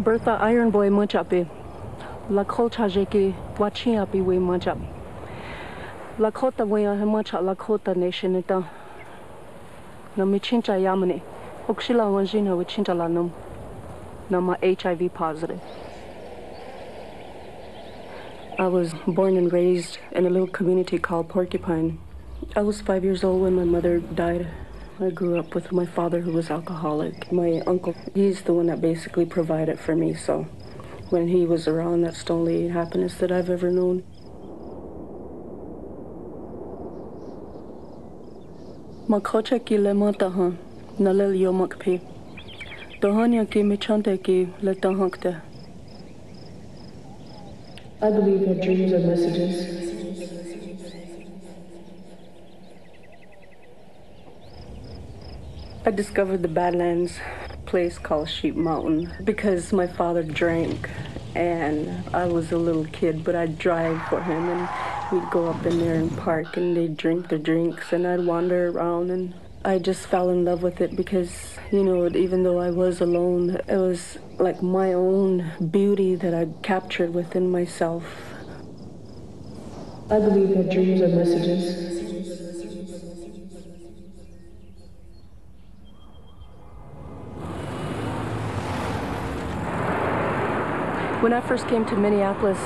Bertha Iron Boy manchapi. Lakota jeki wachiapi we manchap. Lakota we mancha Lakota nation ita. Na michincha yamani. Hokshila wanjina wichincha lanum. Nama HIV positive. I was born and raised in a little community called Porcupine. I was 5 years old when my mother died. I grew up with my father who was alcoholic. My uncle, he's the one that basically provided for me, so when he was around, that's the only happiness that I've ever known. Makocha ki le mataha, nalel yomakpi. Dohanya ki michante ki le tahankte. I believe that dreams are messages. I discovered the Badlands place called Sheep Mountain because my father drank and I was a little kid, but I'd drive for him and we'd go up in there and park and they'd drink their drinks and I'd wander around and I just fell in love with it because, you know, even though I was alone, it was like my own beauty that I'd captured within myself. I believe that dreams are messages. When I first came to Minneapolis,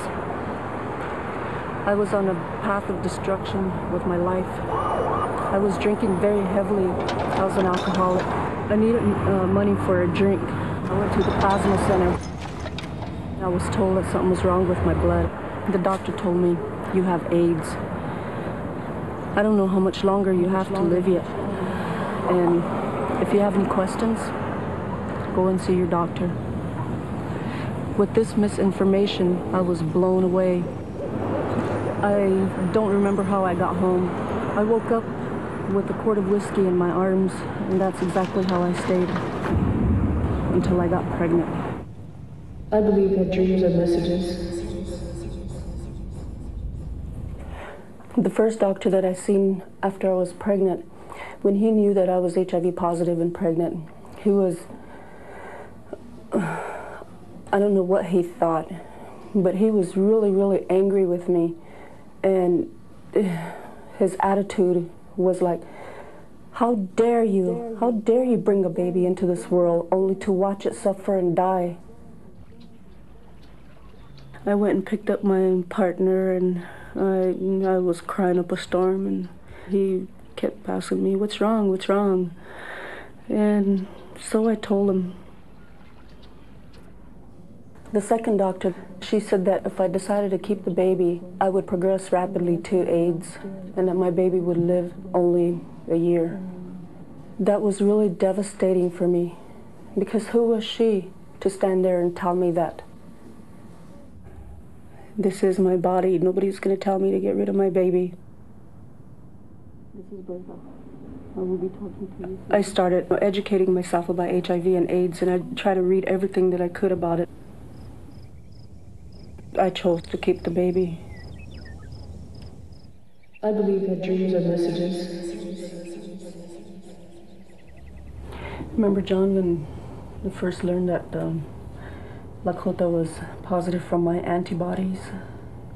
I was on a path of destruction with my life. I was drinking very heavily. I was an alcoholic. I needed money for a drink. I went to the plasma center. I was told that something was wrong with my blood. The doctor told me, you have AIDS. I don't know how much longer you have to live yet. And if you have any questions, go and see your doctor. With this misinformation, I was blown away. I don't remember how I got home. I woke up with a quart of whiskey in my arms, and that's exactly how I stayed until I got pregnant. I believe that dreams are messages. The first doctor that I seen after I was pregnant, when he knew that I was HIV positive and pregnant, he was, I don't know what he thought, but he was really, really angry with me. And his attitude was like, how dare you bring a baby into this world only to watch it suffer and die? I went and picked up my partner and I was crying up a storm and he kept asking me, what's wrong, what's wrong? And so I told him. The second doctor, she said that if I decided to keep the baby, I would progress rapidly to AIDS and that my baby would live only a year. That was really devastating for me because who was she to stand there and tell me that? This is my body. Nobody's going to tell me to get rid of my baby. This is Bertha. I will be talking to you. I started educating myself about HIV and AIDS and I tried to read everything that I could about it. I chose to keep the baby. I believe that dreams are messages. Remember, John, when we first learned that Lakota was positive from my antibodies,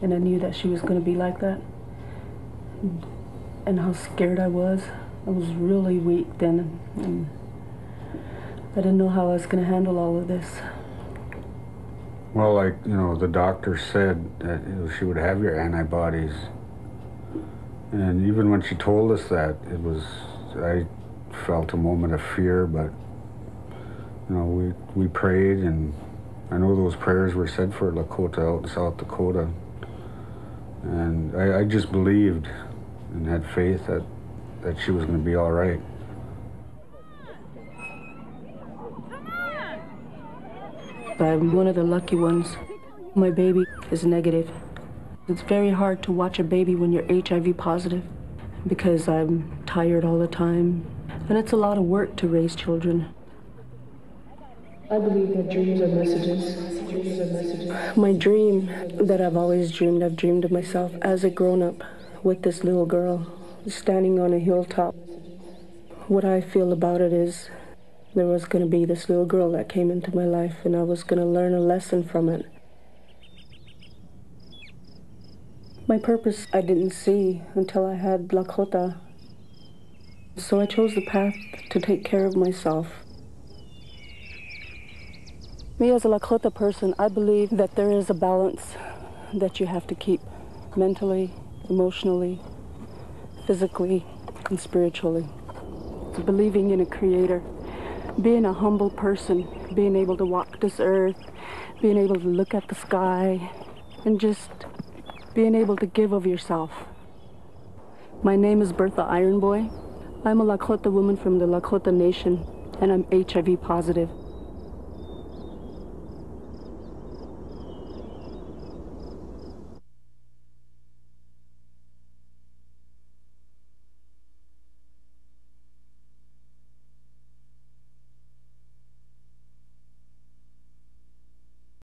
and I knew that she was going to be like that, and how scared I was. I was really weak then, and I didn't know how I was going to handle all of this. Well, like, you know, the doctor said that she would have your antibodies. And even when she told us that, I felt a moment of fear, but, you know, we prayed, and I know those prayers were said for Lakota out in South Dakota. And I just believed and had faith that she was going to be all right. I'm one of the lucky ones. My baby is negative. It's very hard to watch a baby when you're HIV positive because I'm tired all the time. And it's a lot of work to raise children. I believe that dreams are messages. Dreams are messages. My dream that I've always dreamed, I've dreamed of myself as a grown-up with this little girl standing on a hilltop. What I feel about it is There was going to be this little girl that came into my life, and I was going to learn a lesson from it. My purpose I didn't see until I had Lakota. So I chose the path to take care of myself. Me as a Lakota person, I believe that there is a balance that you have to keep mentally, emotionally, physically, and spiritually. It's believing in a creator, being a humble person, being able to walk this earth, being able to look at the sky, and just being able to give of yourself. My name is Bertha Iron Boy. I'm a Lakota woman from the Lakota Nation, and I'm HIV positive.